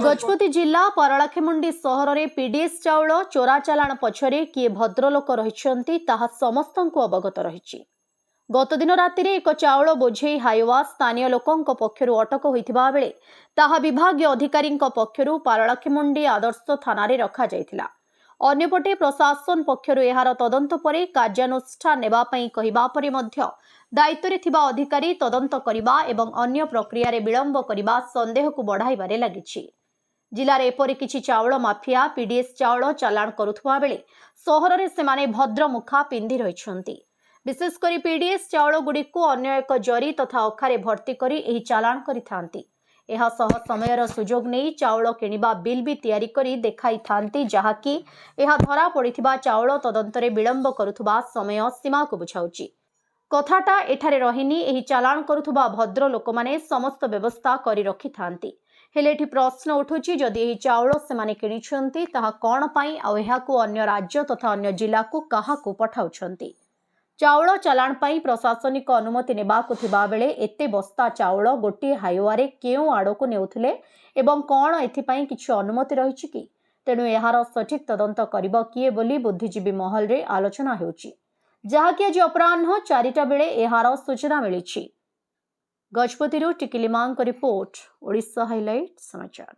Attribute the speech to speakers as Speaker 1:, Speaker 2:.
Speaker 1: गजपति जिला पारलाखेमुंडी सहर में पीडीएस चाउल चोरा चालाण पछरे किए भद्रलोक रही समस्त अवगत रही। गत दिन राति एक चाउल बोझे हाइवा स्थानीय लोकों पक्षरु अटक होइथिबा बेले ताहा विभागीय अधिकारी पक्षरु पारलाखेमुंडी आदर्श थाना रे रखा जायथिला। अन्यपटे प्रशासन पक्षरु एहार तदंत परे कार्यानुष्ठान नेबा पई कहिबा परे मध्य दायित्व थिबा अधिकारी तदंत करिबा एवं अन्य प्रक्रिया रे विलंब करिबा संदेह को बढ़ाइबारे लागिछि। जिले में एपरि किछि चाउल माफिया पीडीएस चाउल चालाण करुथुबा बेले सहर रे सेमाने भद्र मुखा पिंधि रहिछन्ति। विशेषकर पीडीएस चाउल गुड़िक अन्य एक जरी तथा अखारे भर्ती करी एही चालाण करिथांती। एहा सह समयर सुजोग नहीं चाउल किनिबा बिल भी तैयारी करी देखाई थांती, जहाकी एहा धरा पड़िथिबा चाउल तदंतरे विलंब करुथुबा समय सीमा को बुझाउची। कथाटा एठारे रहिनी एही चालाण करुथुबा भद्र लोकमाने समस्त व्यवस्था करी रखि थांती। हेले एठी प्रश्न उठुची, जदि एही चाउल सेमाने किनिछन्ती ताहा कोन पई आ एहाकू अन्य राज्य तथा अन्य जिला को काहाकू पठाउछन्ती। चाउल चालाण पई प्रशासनिक अनुमति नेबाकू थिबा बेले एते बस्ता चाउल गोटे हाइवारे केउ आड़को नेउथिले एवं कोन एथिपई किछि अनुमति रहिछि कि? तेणु एहार सठिक तदंत करिब किए बोली बुद्धिजीवी महल रे आलोचना हेउछि, जहाकी आज अपराह्न 4टा बेले एहार सूचना मिलिछि। गजपतिरु टिकिलिमांक रिपोर्ट, ओडिशा हाइलाइट समाचार।